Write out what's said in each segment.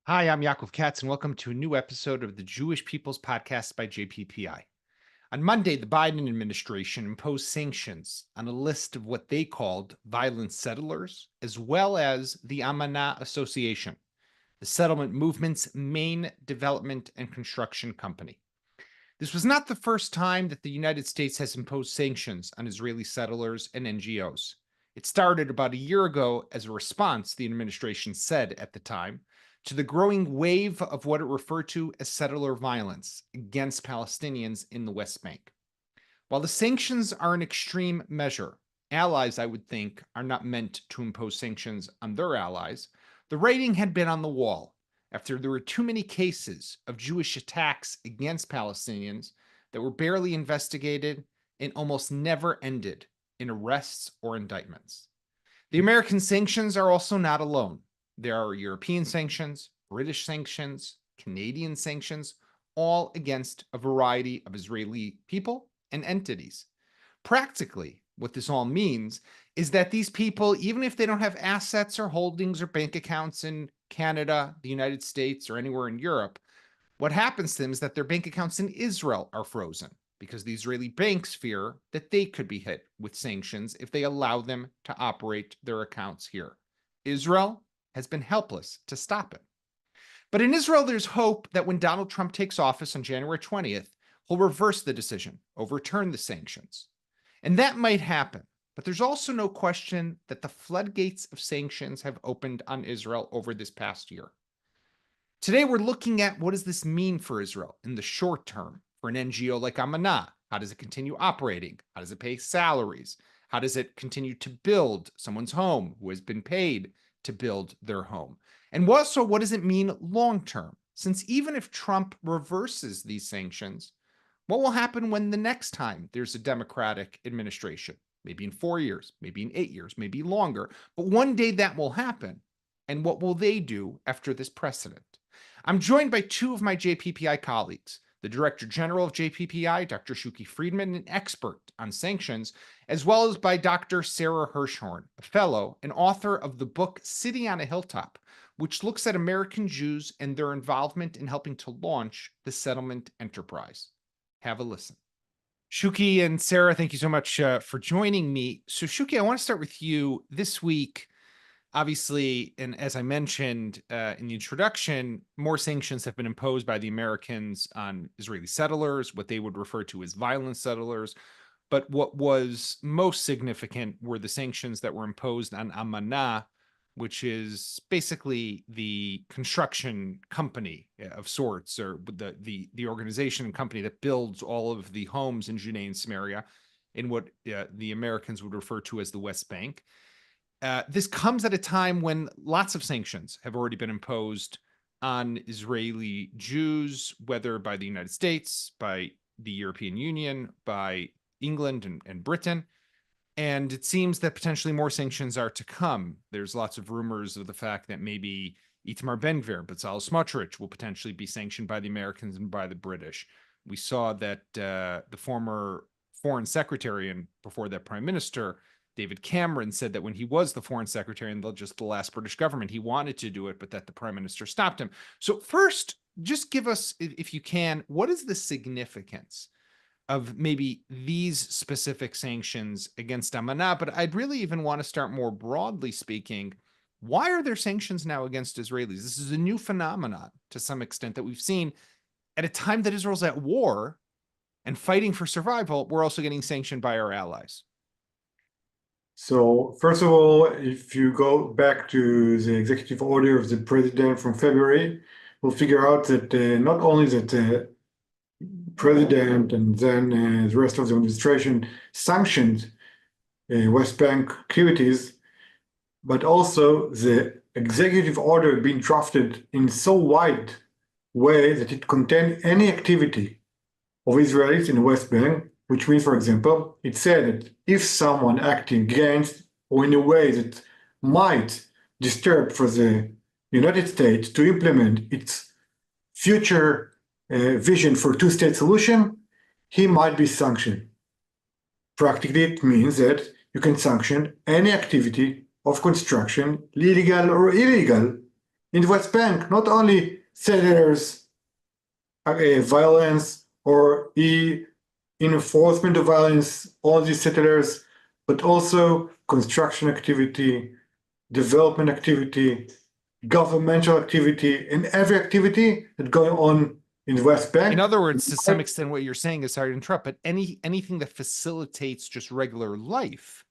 Hi, I'm Yaakov Katz, and welcome to a new episode of the Jewish People's Podcast by JPPI. On Monday, the Biden administration imposed sanctions on a list of what they called violent settlers, as well as the Amana Association, the settlement movement's main development and construction company. This was not the first time that the United States has imposed sanctions on Israeli settlers and NGOs. It started about a year ago as a response, the administration said at the time, to the growing wave of what it referred to as settler violence against Palestinians in the West Bank. While the sanctions are an extreme measure, allies, I would think, are not meant to impose sanctions on their allies. The writing had been on the wall after there were too many cases of Jewish attacks against Palestinians that were barely investigated and almost never ended in arrests or indictments. The American sanctions are also not alone. There are European sanctions, British sanctions, Canadian sanctions, all against a variety of Israeli people and entities. Practically, what this all means is that these people, even if they don't have assets or holdings or bank accounts in Canada, the United States, or anywhere in Europe, what happens to them is that their bank accounts in Israel are frozen because the Israeli banks fear that they could be hit with sanctions if they allow them to operate their accounts here. Israel has been helpless to stop it. But in Israel, there's hope that when Donald Trump takes office on January 20th, he'll reverse the decision, overturn the sanctions. And that might happen. But there's also no question that the floodgates of sanctions have opened on Israel over this past year. Today, we're looking at what does this mean for Israel in the short term for an NGO like Amana? How does it continue operating? How does it pay salaries? How does it continue to build someone's home who has been paid to build their home? And also, what does it mean long term? Since even if Trump reverses these sanctions, what will happen when the next time there's a Democratic administration? Maybe in 4 years, maybe in 8 years, maybe longer. But one day that will happen. And what will they do after this precedent? I'm joined by two of my JPPI colleagues, the Director General of JPPI, Dr. Shuki Friedman, an expert on sanctions, as well as by Dr. Sarah Hirschhorn, a fellow and author of the book City on a Hilltop, which looks at American Jews and their involvement in helping to launch the settlement enterprise. Have a listen. Shuki and Sarah, thank you so much for joining me. So, Shuki, I want to start with you this week. Obviously, and as I mentioned in the introduction, more sanctions have been imposed by the Americans on Israeli settlers, what they would refer to as violent settlers. But what was most significant were the sanctions that were imposed on Amana, which is basically the construction company of sorts, or the organization and company that builds all of the homes in Judea and Samaria in what the Americans would refer to as the West Bank. This comes at a time when lots of sanctions have already been imposed on Israeli Jews, whether by the United States, by the European Union, by England and Britain. And it seems that potentially more sanctions are to come. There's lots of rumors of the fact that maybe Itamar Ben-Gvir, Bezalel Smotrich will potentially be sanctioned by the Americans and by the British. We saw that the former foreign secretary and before that prime minister, David Cameron, said that when he was the foreign secretary in the last British government, he wanted to do it, but that the prime minister stopped him. So first, just give us, if you can, what is the significance of maybe these specific sanctions against Amana? But I'd really even want to start more broadly speaking. Why are there sanctions now against Israelis? This is a new phenomenon to some extent that we've seen at a time that Israel's at war and fighting for survival. We're also getting sanctioned by our allies. So first of all, if you go back to the executive order of the president from February, we'll figure out that not only that the president and then the rest of the administration sanctioned West Bank activities, but also the executive order being drafted in so wide way that it contained any activity of Israelis in the West Bank, which means, for example, it said that if someone acting against or in a way that might disturb for the United States to implement its future vision for two-state solution, he might be sanctioned. Practically, it means that you can sanction any activity of construction, legal or illegal, in the West Bank, not only settlers, violence or enforcement of violence on these settlers, but also construction activity, development activity, governmental activity, and every activity that's going on in the West Bank. In other words, to some extent, what you're saying is, sorry to interrupt, but anything that facilitates just regular life,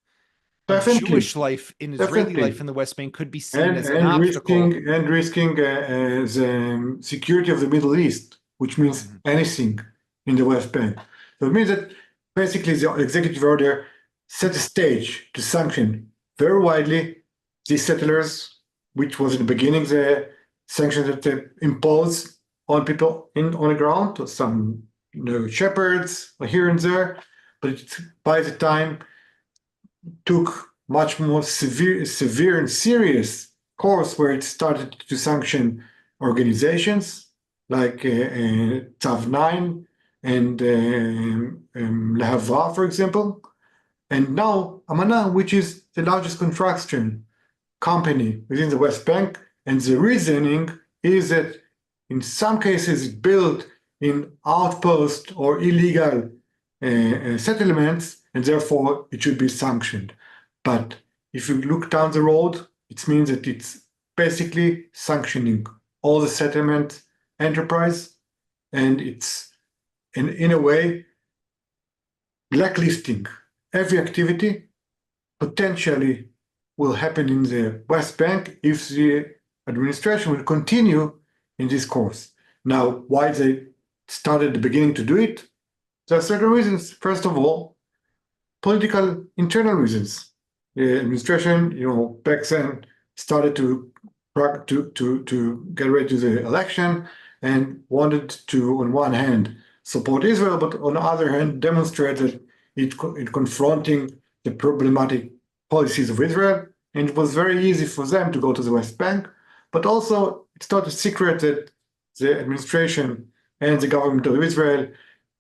Definitely, Jewish life in Israeli definitely. life in the West Bank could be seen as an and obstacle. risking the security of the Middle East, which means anything in the West Bank. So it means that basically the executive order set the stage to sanction very widely these settlers, which was in the beginning the sanctions that they imposed on people on the ground, or some shepherds here and there, but by the time took much more severe and serious course where it started to sanction organizations like Tav 9 and Lahava, for example, and now Amana, which is the largest construction company within the West Bank. And the reasoning is that in some cases it built in outpost or illegal settlements, and therefore it should be sanctioned. But if you look down the road, it means that it's basically sanctioning all the settlement enterprise, and it's in a way blacklisting every activity potentially will happen in the West Bank if the administration will continue in this course. Now, why they started at the beginning to do it? There are certain reasons. First of all, political internal reasons. The administration, back then started to get ready to the election and wanted to, on one hand, support Israel, but on the other hand, demonstrated it confronting the problematic policies of Israel. And it was very easy for them to go to the West Bank. But also, it's not a secret that the administration and the government of Israel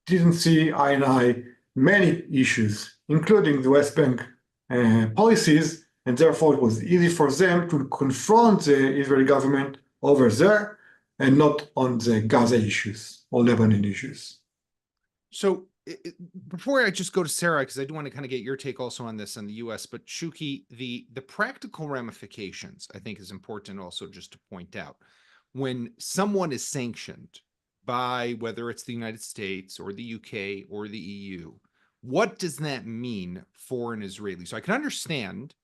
didn't see eye in eye many issues, including the West Bank policies, and therefore it was easy for them to confront the Israeli government over there and not on the Gaza issues or Lebanon issues. So before I just go to Sarah, because I do want to kind of get your take also on this in the US, but Shuki, the practical ramifications, I think is important also just to point out. When someone is sanctioned by whether it's the United States or the UK or the EU, what does that mean for an Israeli? So I can understand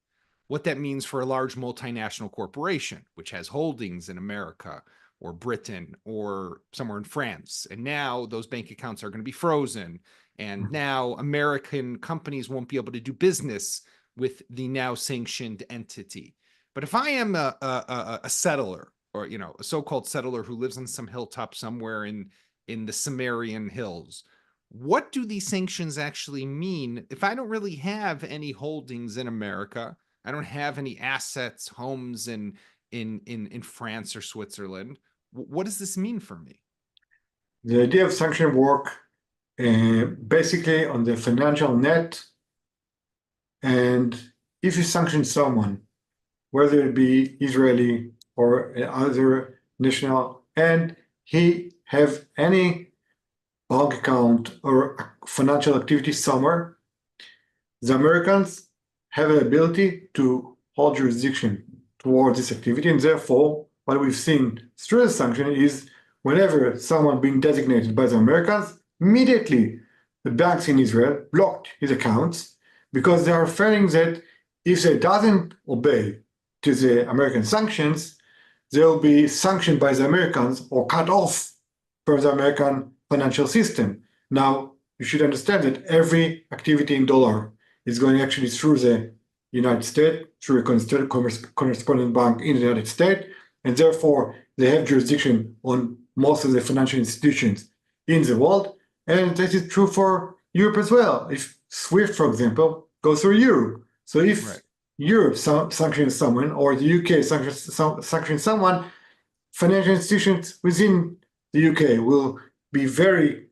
what that means for a large multinational corporation, which has holdings in America or Britain or somewhere in France. And now those bank accounts are going to be frozen. And now American companies won't be able to do business with the now sanctioned entity. But if I am a settler, or a so-called settler who lives on some hilltop somewhere in the Sumerian hills, what do these sanctions actually mean if I don't really have any holdings in America? I don't have any assets, homes in France or Switzerland. What does this mean for me? The idea of sanction work basically on the financial net, and if you sanction someone, whether it be Israeli or other national, and he have any bank account or financial activity somewhere, the Americans have an ability to hold jurisdiction towards this activity, and therefore what we've seen through the sanction is whenever someone being designated by the Americans, immediately the banks in Israel blocked his accounts because they are fearing that if they doesn't obey to the American sanctions, they'll be sanctioned by the Americans or cut off from the American financial system. Now, you should understand that every activity in dollar is going actually through the United States, through a correspondent bank in the United States, and therefore they have jurisdiction on most of the financial institutions in the world. And that is true for Europe as well. If SWIFT, for example, goes through Europe. So if Europe sanctions someone or the UK sanctions someone, financial institutions within the UK will be very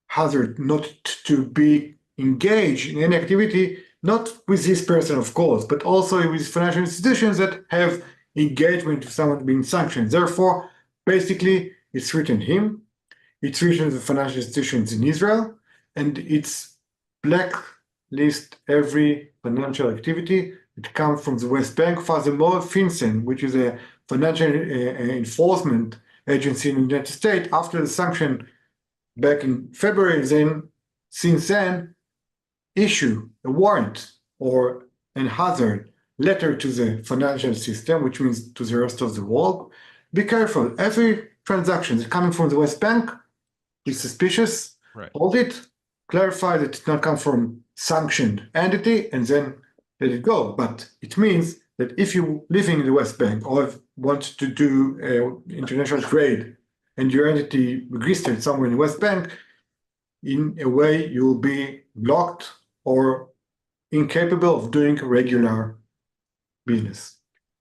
hazard not to be engaged in any activity, not with this person, of course, but also with financial institutions that have engagement with someone being sanctioned. Therefore, basically, it threatened him, it threatened the financial institutions in Israel, and it's blacklist every financial activity that comes from the West Bank. Furthermore, FinCEN, which is a financial enforcement agency in the United States, after the sanction back in February, since then, issue a warrant or an hazard letter to the financial system, which means to the rest of the world. Be careful. Every transaction that's coming from the West Bank is suspicious. Right. Hold it, clarify that it not come from sanctioned entity, and then let it go. But it means that if you living in the West Bank or want to do international trade and your entity registered somewhere in the West Bank, in a way you will be blocked or incapable of doing regular business.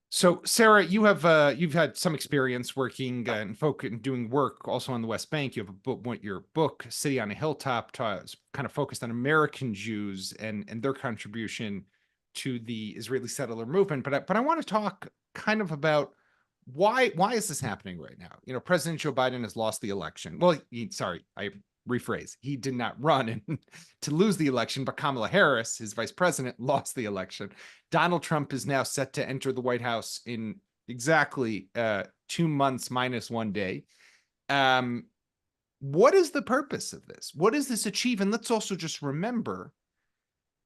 So, Sarah, you've had some experience working and doing work also on the West Bank. You have your book, City on a Hilltop, is kind of focused on American Jews and their contribution to the Israeli settler movement. But I want to talk kind of about why is this happening right now? You know, President Joe Biden has lost the election. Well, I rephrase. He did not run to lose the election, but Kamala Harris, his vice president, lost the election. Donald Trump is now set to enter the White House in exactly 2 months minus 1 day. What is the purpose of this? What does this achieve? And let's also just remember,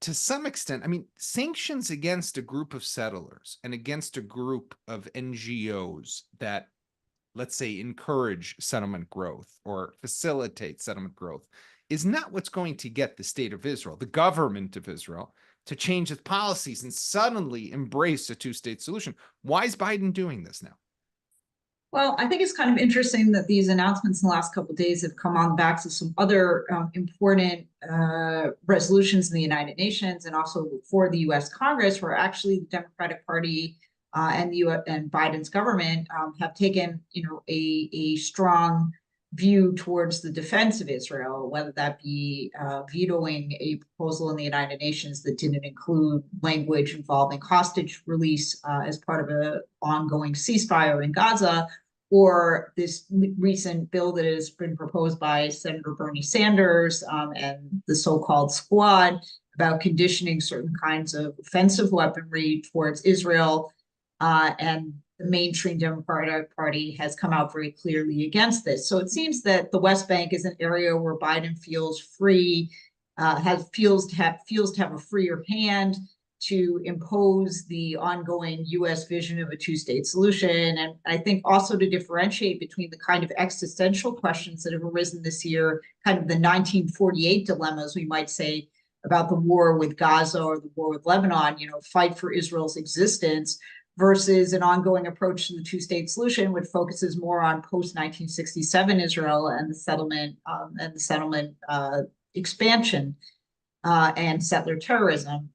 to some extent, I mean, sanctions against a group of settlers and against a group of NGOs that, let's say, encourage settlement growth or facilitate settlement growth is not what's going to get the state of Israel, the government of Israel, to change its policies and suddenly embrace a two-state solution. Why is Biden doing this now? Well, I think it's kind of interesting that these announcements in the last couple of days have come on the backs of some other important resolutions in the United Nations and also for the U.S. Congress, where actually the Democratic Party and Biden's government have taken, a strong view towards the defense of Israel, whether that be vetoing a proposal in the United Nations that didn't include language involving hostage release as part of an ongoing ceasefire in Gaza, or this recent bill that has been proposed by Senator Bernie Sanders and the so-called Squad about conditioning certain kinds of offensive weaponry towards Israel. And the mainstream Democratic Party has come out very clearly against this. So it seems that the West Bank is an area where Biden feels free, feels to have a freer hand to impose the ongoing U.S. vision of a two-state solution. And I think also to differentiate between the kind of existential questions that have arisen this year, kind of the 1948 dilemmas, we might say, about the war with Gaza or the war with Lebanon, fight for Israel's existence, versus an ongoing approach to the two-state solution, which focuses more on post-1967 Israel and the settlement expansion and settler terrorism.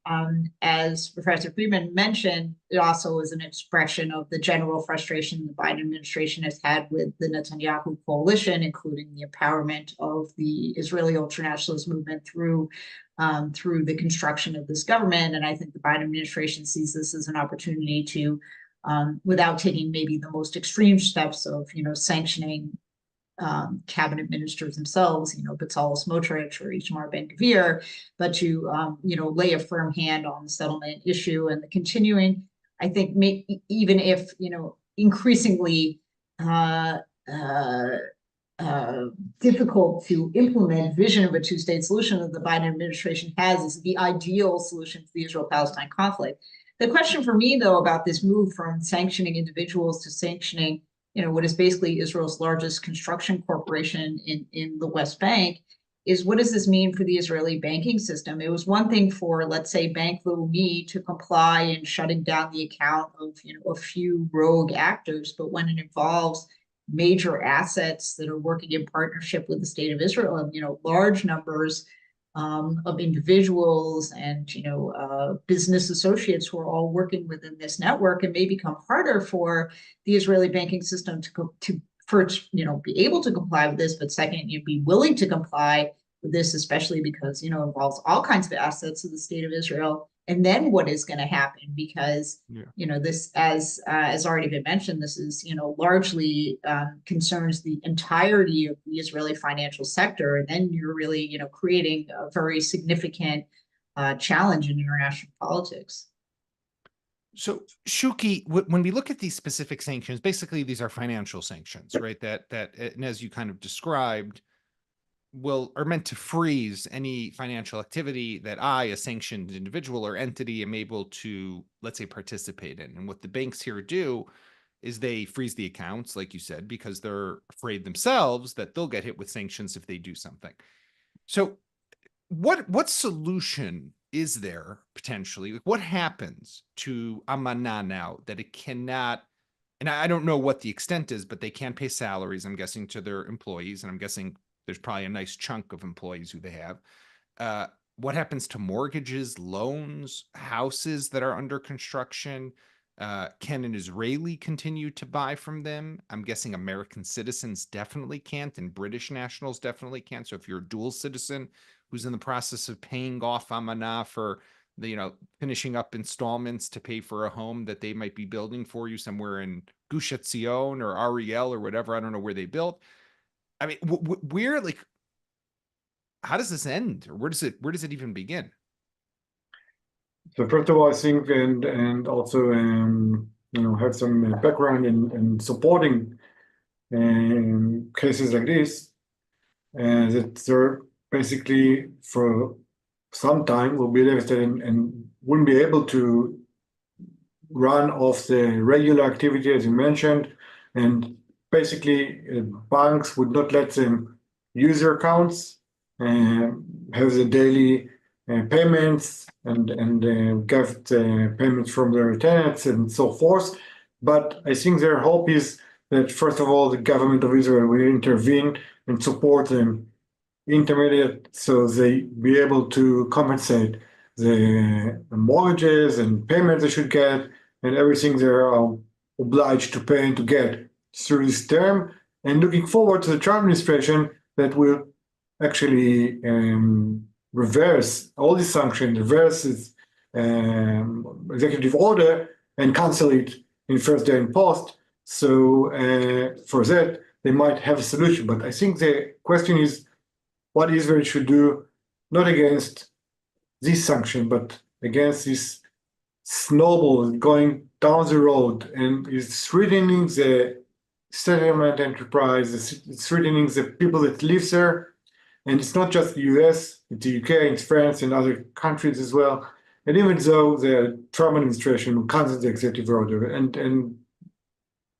As Professor Friedman mentioned, it also is an expression of the general frustration the Biden administration has had with the Netanyahu coalition, including the empowerment of the Israeli ultranationalist movement through the construction of this government. And I think the Biden administration sees this as an opportunity to, without taking maybe the most extreme steps of, sanctioning cabinet ministers themselves, Bezalel Smotrich or Itamar Ben-Gvir, but to, lay a firm hand on the settlement issue and the continuing, I think, even if, increasingly difficult to implement vision of a two-state solution that the Biden administration has is the ideal solution to the Israel-Palestine conflict. The question for me, though, about this move from sanctioning individuals to sanctioning, what is basically Israel's largest construction corporation in the West Bank, is what does this mean for the Israeli banking system? It was one thing for, let's say, Bank Leumi to comply in shutting down the account of, a few rogue actors, but when it involves major assets that are working in partnership with the state of Israel and, large numbers of individuals and, business associates who are all working within this network, it may become harder for the Israeli banking system to first, be able to comply with this, but second, be willing to comply with this, especially because, it involves all kinds of assets of the state of Israel. and then what is going to happen, because Yeah. this, as already been mentioned, this is largely concerns the entirety of the Israeli financial sector, and then you're really creating a very significant challenge in international politics. So, Shuki, when we look at these specific sanctions, basically these are financial sanctions, right? And as you kind of described, are meant to freeze any financial activity that I, a sanctioned individual or entity, am able to, let's say, participate in. And what the banks here do is they freeze the accounts, like you said, because they're afraid themselves that they'll get hit with sanctions if they do something. So, what solution is there potentially? Like, what happens to Amana now that it cannot? And I don't know what the extent is, but they can't pay salaries, I'm guessing, to their employees, and I'm guessing there's probably a nice chunk of employees who they have. What happens to mortgages, loans, houses that are under construction? Can an Israeli continue to buy from them? I'm guessing American citizens definitely can't, and British nationals definitely can't. So if you're a dual citizen who's in the process of paying off Amana for finishing up installments to pay for a home that they might be building for you somewhere in Gush Etzion or Ariel or whatever, I don't know where they built. I mean, where, like, how does this end, or where does it even begin? So first of all, I think and also have some background in supporting cases like this, and that they're basically for some time will be devastated and wouldn't be able to run off the regular activity as you mentioned, and basically banks would not let them use their accounts and have the daily payments and get payments from their tenants and so forth. But I think their hope is that first of all the government of Israel will intervene and support them intermediate so they be able to compensate the mortgages and payments they should get and everything they're obliged to pay and to get through this term, and looking forward to the Trump administration that will actually reverse all these sanctions, reverse its executive order and cancel it in first day in post. So for that, they might have a solution. But I think the question is what Israel should do, not against this sanction, but against this snowball going down the road and is threatening the settlement enterprise, it's threatening the people that live there. And it's not just the US, it's the UK, it's France and other countries as well. And even though the Trump administration will cancel the executive order and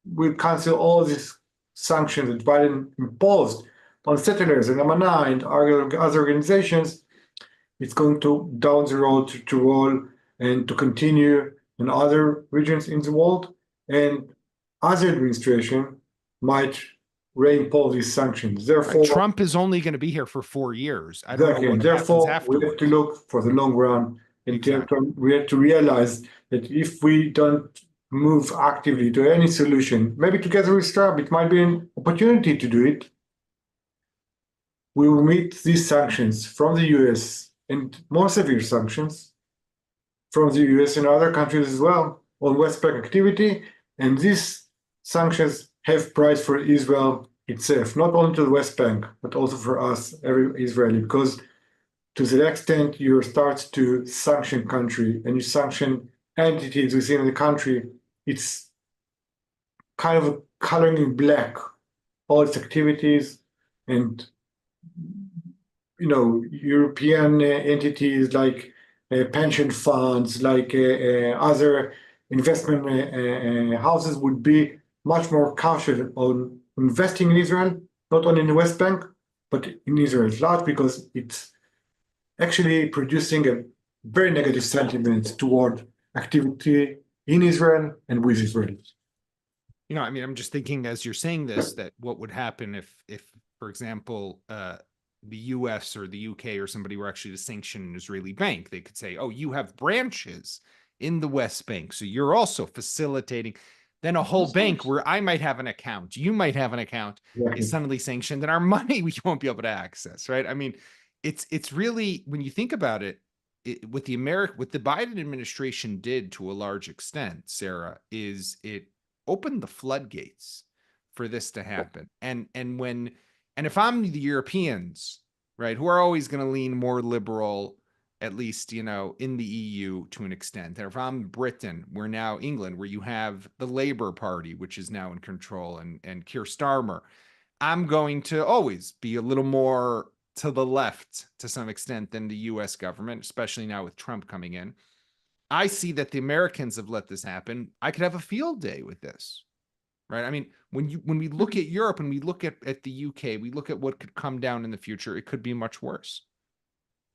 will cancel all these sanctions that Biden imposed on settlers and Amana and other organizations, it's going to down the road to roll and to continue in other regions in the world. And other administration might reimpose these sanctions. Therefore, Trump is only going to be here for 4 years. I don't exactly, know what happens therefore afterwards. we have to look for the long run. And Exactly. we have to realize that if we don't move actively to any solution, maybe together with Trump, it might be an opportunity to do it. We will meet these sanctions from the US and more severe sanctions from the US and other countries as well on West Bank activity. And these sanctions have price for Israel itself, not only to the West Bank, but also for us, every Israeli, because to the extent you start to sanction country and you sanction entities within the country, it's kind of coloring in black all its activities. And European entities like pension funds, like other investment houses would be much more cautious on investing in Israel, not only in the West Bank, but in Israel at large, because it's actually producing a very negative sentiment toward activity in Israel and with Israel. I mean, I'm just thinking as you're saying this, that what would happen if, for example, the US or the UK or somebody were actually to sanction an Israeli bank. They could say, oh, you have branches in the West Bank, so you're also facilitating. Then a whole bank where I might have an account, you might have an account, is suddenly sanctioned, and our money we won't be able to access, right? I mean, it's really, when you think about it, what the Biden administration did to a large extent, Sarah, is it opened the floodgates for this to happen. And if I'm the Europeans, right, who are always going to lean more liberal, at least, in the EU to an extent. And if I'm Britain, we're now England, where you have the Labour Party, which is now in control, and Keir Starmer, I'm going to always be a little more to the left to some extent than the US government, especially now with Trump coming in. I see that the Americans have let this happen. I could have a field day with this, right? I mean, when we look at Europe and we look at the UK, we look at what could come down in the future, it could be much worse.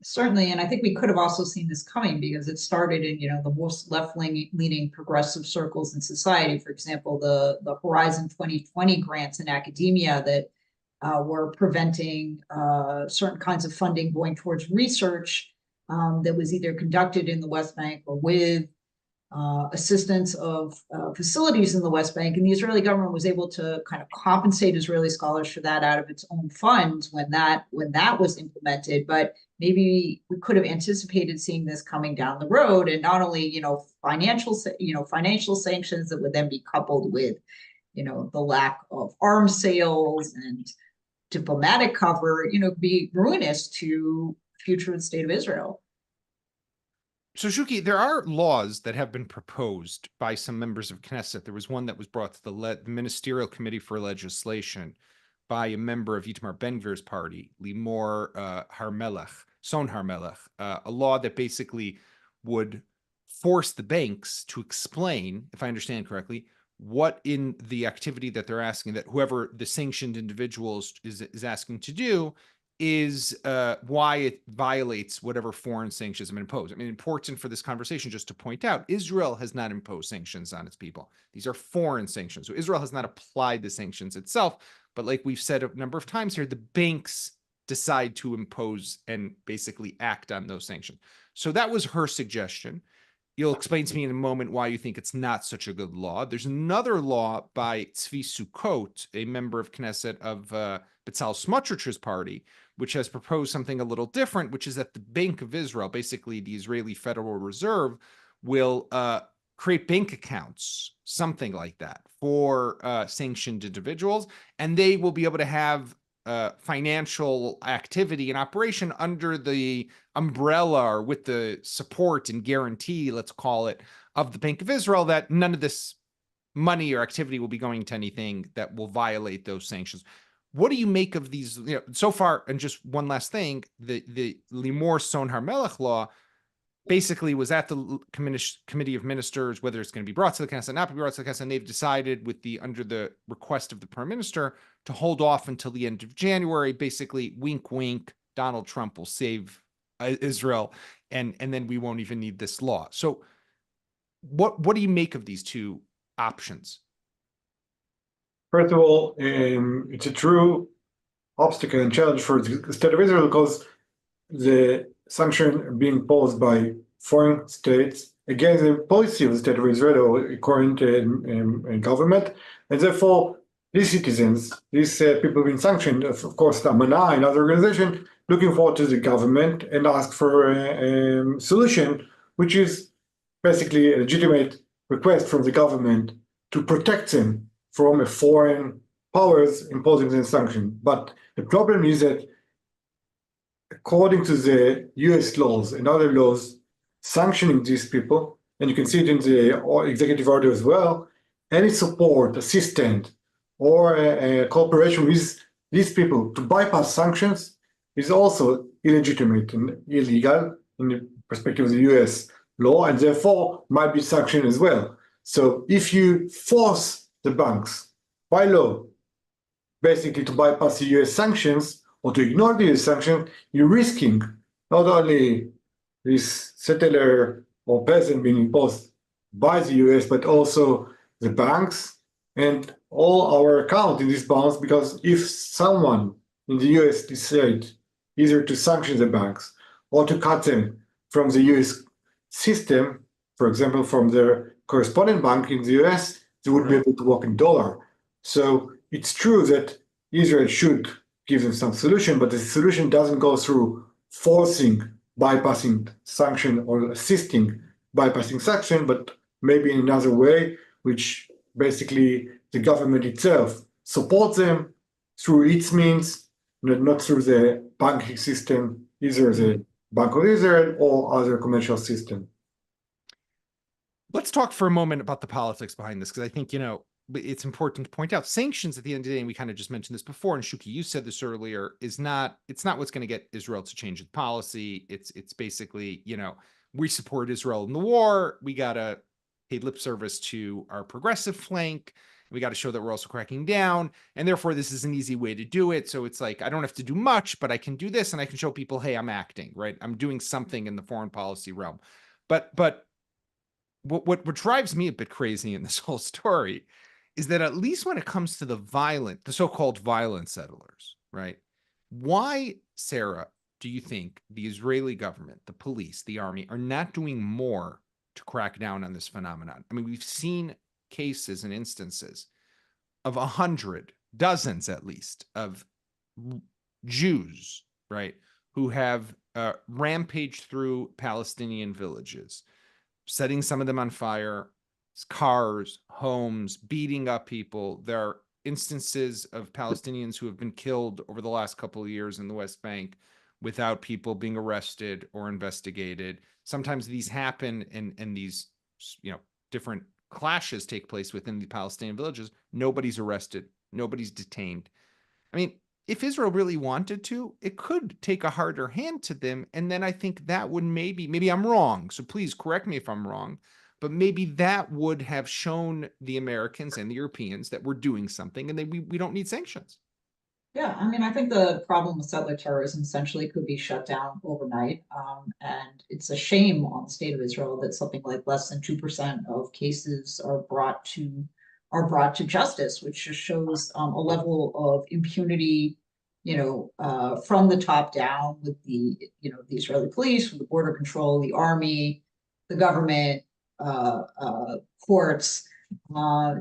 Certainly, and I think we could have also seen this coming because it started in, the most left-leaning progressive circles in society. For example, the Horizon 2020 grants in academia that were preventing certain kinds of funding going towards research that was either conducted in the West Bank or with assistance of facilities in the West Bank. And the Israeli government was able to kind of compensate Israeli scholars for that out of its own funds when that was implemented. But maybe we could have anticipated seeing this coming down the road, and not only financial sanctions that would then be coupled with the lack of arms sales and diplomatic cover, be ruinous to the future of the state of Israel. So, Shuki, there are laws that have been proposed by some members of Knesset. There was one that was brought to the Ministerial Committee for Legislation by a member of Itamar Ben-Gvir's party, Limor Son Har-Melech, a law that basically would force the banks to explain, if I understand correctly, what in the activity that they're asking, that whoever the sanctioned individuals is asking to do, is why it violates whatever foreign sanctions have been imposed. I mean, important for this conversation just to point out, Israel has not imposed sanctions on its people. These are foreign sanctions. So Israel has not applied the sanctions itself. But like we've said a number of times here, the banks decide to impose and basically act on those sanctions. So that was her suggestion. You'll explain to me in a moment why you think it's not such a good law. There's another law by Tzvi Sukkot, a member of Knesset of Bezalel Smotrich's party, which has proposed something a little different, which is that the Bank of Israel, basically the Israeli Federal Reserve, will create bank accounts, something like that, for sanctioned individuals, and they will be able to have financial activity and operation under the umbrella or with the support and guarantee, let's call it, of the Bank of Israel, that none of this money or activity will be going to anything that will violate those sanctions. What do you make of these? So far, and just one last thing, the Limor Son Har-Melech law basically was at the committee of ministers, whether it's going to be brought to the Knesset, not be brought to the Knesset, and they've decided under the request of the prime minister to hold off until the end of January. Basically, wink, wink, Donald Trump will save Israel, and then we won't even need this law. So what do you make of these two options? First of all, it's a true obstacle and challenge for the state of Israel because the sanction being imposed by foreign states against the policy of the state of Israel or current government, and therefore these citizens, these people being sanctioned, of course, the Amana and other organizations, looking forward to the government and ask for a solution, which is basically a legitimate request from the government to protect them from a foreign powers imposing the sanction. But the problem is that according to the US laws and other laws sanctioning these people, and you can see it in the executive order as well, any support, assistance, or a cooperation with these people to bypass sanctions is also illegitimate and illegal in the perspective of the US law, and therefore might be sanctioned as well. So if you force the banks by law basically to bypass the US sanctions or to ignore the US sanctions, you're risking not only this settler or peasant being imposed by the US, but also the banks and all our account in these bonds, because if someone in the US decide either to sanction the banks or to cut them from the US system, for example, from their correspondent bank in the US, they would be able to work in dollar. So it's true that Israel should give them some solution, but the solution doesn't go through forcing bypassing sanction or assisting bypassing sanction, but maybe in another way, which basically the government itself supports them through its means, not through the banking system, either the Bank of Israel or other commercial system. Let's talk for a moment about the politics behind this, because I think, it's important to point out sanctions at the end of the day, and we kind of just mentioned this before, and Shuki, you said this earlier, it's not what's going to get Israel to change its policy. It's basically, we support Israel in the war. We got to pay lip service to our progressive flank. We got to show that we're also cracking down. And therefore, this is an easy way to do it. So it's like, I don't have to do much, but I can do this and I can show people, hey, I'm acting, right? I'm doing something in the foreign policy realm. But what drives me a bit crazy in this whole story is that at least when it comes to the so-called violent settlers, right? Why, Sarah, do you think the Israeli government, the police, the army are not doing more to crack down on this phenomenon? I mean, we've seen cases and instances of 100, dozens at least, of Jews, right, who have rampaged through Palestinian villages, setting some of them on fire, cars, homes, beating up people. There are instances of Palestinians who have been killed over the last couple of years in the West Bank without people being arrested or investigated. Sometimes these happen and these, different clashes take place within the Palestinian villages. Nobody's arrested. Nobody's detained. I mean, if Israel really wanted to, it could take a harder hand to them. And then I think that would maybe I'm wrong. So please correct me if I'm wrong, but maybe that would have shown the Americans and the Europeans that we're doing something and we don't need sanctions. Yeah, I mean, I think the problem with settler terrorism essentially could be shut down overnight. And it's a shame on the state of Israel that something like less than 2% of cases are brought to justice, which just shows a level of impunity, from the top down with the Israeli police, with the border control, the army, the government, courts,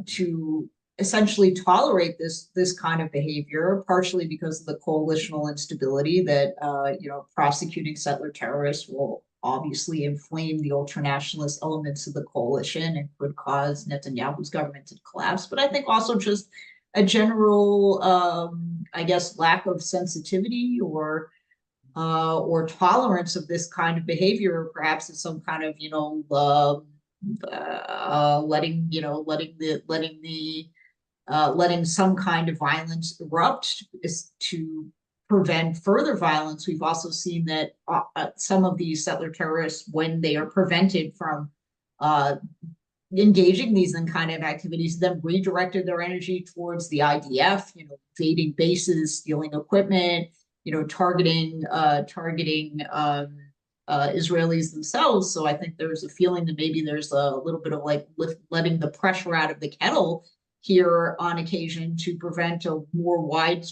to essentially tolerate this kind of behavior, partially because of the coalitional instability that prosecuting settler terrorists will obviously inflame the ultranationalist elements of the coalition and could cause Netanyahu's government to collapse. But I think also just a general, lack of sensitivity or tolerance of this kind of behavior, perhaps as some kind of letting some kind of violence erupt is to prevent further violence. We've also seen that some of these settler terrorists, when they are prevented from engaging these kind of activities, then redirected their energy towards the IDF, invading bases, stealing equipment, targeting Israelis themselves. So I think there's a feeling that maybe there's a little bit of letting the pressure out of the kettle here on occasion to prevent a more wide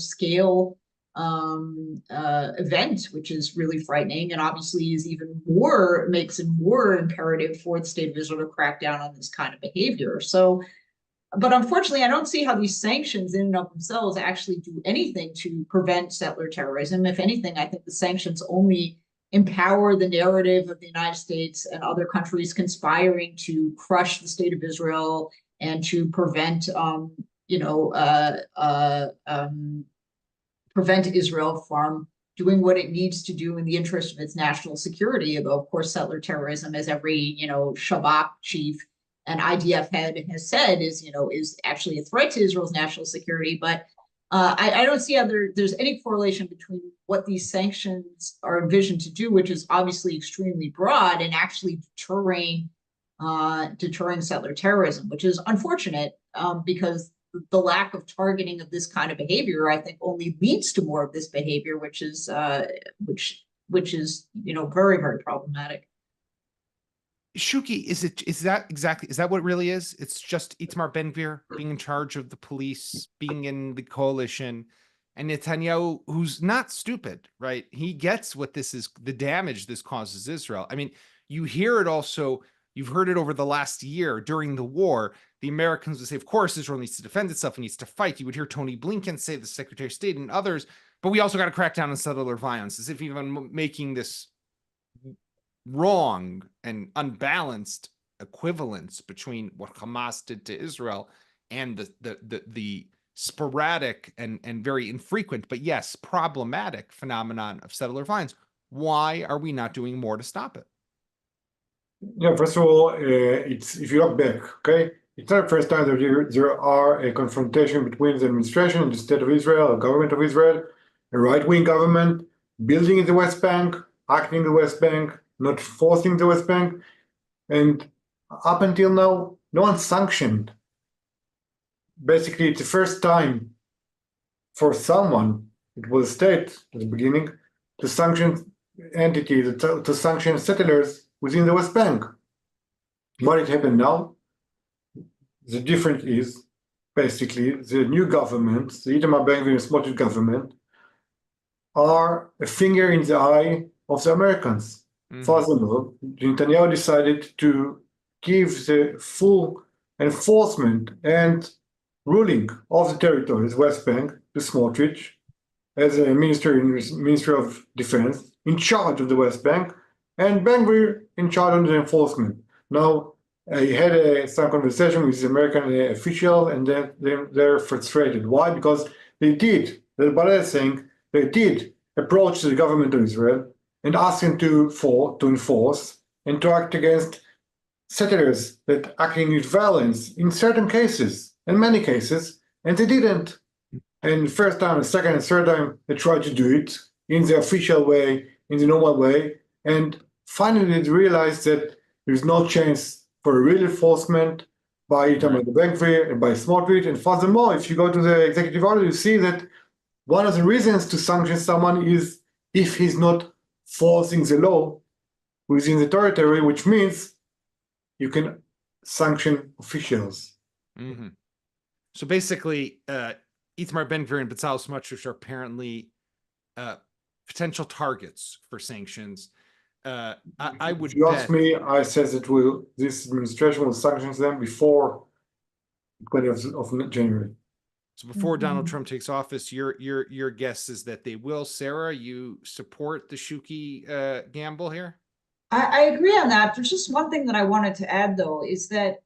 scale event, which is really frightening and obviously makes it more imperative for the state of Israel to crack down on this kind of behavior. So, but unfortunately, I don't see how these sanctions in and of themselves actually do anything to prevent settler terrorism. If anything, I think the sanctions only empower the narrative of the United States and other countries conspiring to crush the state of Israel and to prevent Israel from doing what it needs to do in the interest of its national security. Although, of course, settler terrorism, as every Shabak chief and IDF head has said, is actually a threat to Israel's national security. But I don't see how there's any correlation between what these sanctions are envisioned to do, which is obviously extremely broad, and actually deterring settler terrorism, which is unfortunate because the lack of targeting of this kind of behavior, I think, only leads to more of this behavior, which is very, very problematic. Shuki, is that what it really is? It's just Itamar Ben-Gvir being in charge of the police, being in the coalition, and Netanyahu, who's not stupid, right? He gets what this is, the damage this causes Israel. I mean, you hear it also, you've heard it over the last year during the war. The Americans would say, of course, Israel needs to defend itself and needs to fight. You would hear Tony Blinken say, the Secretary of State and others, but we also got to crack down on settler violence, as if even making this wrong and unbalanced equivalence between what Hamas did to Israel and the sporadic and very infrequent, but yes, problematic phenomenon of settler violence. Why are we not doing more to stop it? Yeah, first of all, it's if you look back, okay, it's not the first time that there are a confrontation between the administration and the state of Israel, the government of Israel, a right-wing government building in the West Bank, acting in the West Bank, not forcing the West Bank, and up until now, no one sanctioned. Basically, it's the first time for someone, it was a state at the beginning, to sanction entities, to sanction settlers within the West Bank. What it happened now? The difference is basically the new government, the Itamar Ben-Gvir and Smotrich government, are a finger in the eye of the Americans. Furthermore, Netanyahu decided to give the full enforcement and ruling of the territories, West Bank, to Smotrich as a minister in Ministry of Defense in charge of the West Bank, and Ben-Gvir in charge of the enforcement. Now, I had some conversation with the American official, and they're frustrated. Why? Because they did, what I'm saying, they did approach the government of Israel and ask them to enforce and to act against settlers that acting with violence in certain cases, in many cases, and they didn't. And the first time, the second and third time, they tried to do it in the official way, in the normal way, and finally they realized that there's no chance for a real enforcement by Itamar Ben-Gvir and by Smotrich. And furthermore, if you go to the executive order, you see that one of the reasons to sanction someone is if he's not forcing the law within the territory, which means you can sanction officials. So basically, Itamar Ben-Gvir and Bezalel Smotrich are apparently potential targets for sanctions. I would. If you ask me, I said that this administration will sanction them before 20th of January. So before Donald Trump takes office, your guess is that they will. Sarah, you support the Shuki gamble here? I agree on that. There's just one thing that I wanted to add, though, is that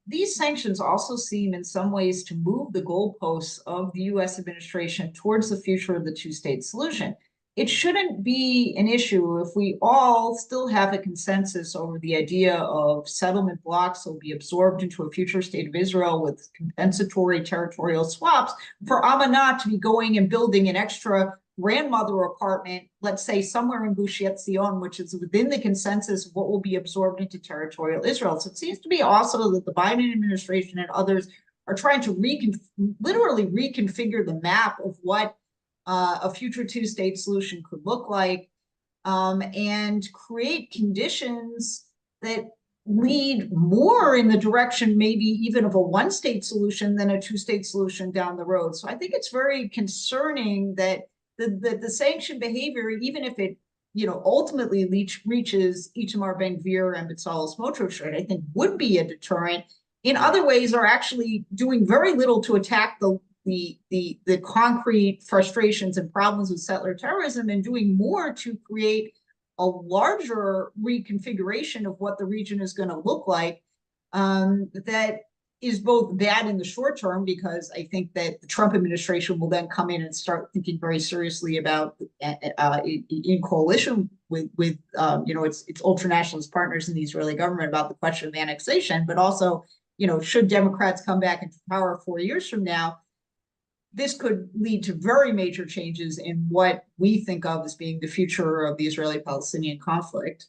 these sanctions also seem in some ways to move the goalposts of the U.S. administration towards the future of the two-state solution. It shouldn't be an issue if we all still have a consensus over the idea of settlement blocks will be absorbed into a future state of Israel with compensatory territorial swaps for Amana to be going and building an extra grandmother apartment, let's say somewhere in Gush Etzion, which is within the consensus of what will be absorbed into territorial Israel. So it seems to be also that the Biden administration and others are trying to literally reconfigure the map of what a future two-state solution could look like, and create conditions that lead more in the direction maybe even of a one-state solution than a two-state solution down the road. So I think it's very concerning that the sanction behavior, even if it ultimately reaches Itamar Ben-Gvir and Bezalel Smotrich, I think would be a deterrent, in other ways are actually doing very little to attack the concrete frustrations and problems with settler terrorism, and doing more to create a larger reconfiguration of what the region is going to look like, that is both bad in the short term, because I think that the Trump administration will then come in and start thinking very seriously about, in coalition with its ultranationalist partners in the Israeli government, about the question of annexation. But also, should Democrats come back into power 4 years from now, this could lead to very major changes in what we think of as being the future of the Israeli-Palestinian conflict.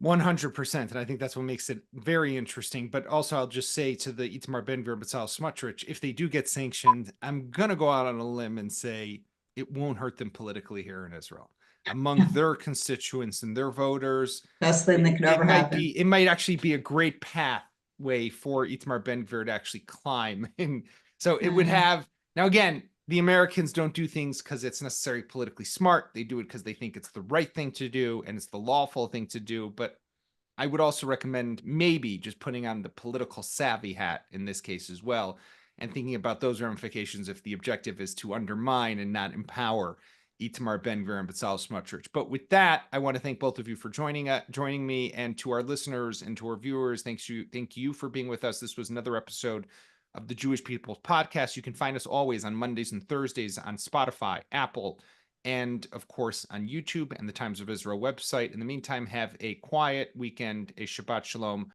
100%. And I think that's what makes it very interesting. But also, I'll just say to the Itamar Ben-Gvir and Bezalel Smotrich, if they do get sanctioned, I'm going to go out on a limb and say it won't hurt them politically here in Israel. Among their constituents and their voters, best thing that could ever happen. It might actually be a great pathway for Itamar Ben-Gvir to actually climb. And so it would have, now again, the Americans don't do things because it's necessarily politically smart. They do it because they think it's the right thing to do and it's the lawful thing to do. But I would also recommend maybe just putting on the political savvy hat in this case as well, and thinking about those ramifications if the objective is to undermine and not empower Itamar Ben-Gvir and Bezalel Smotrich. But with that, I want to thank both of you for joining me, and to our listeners and to our viewers, thank you for being with us. This was another episode of the Jewish People's Podcast. You can find us always on Mondays and Thursdays on Spotify, Apple, and of course on YouTube and the Times of Israel website. In the meantime, have a quiet weekend, a Shabbat Shalom.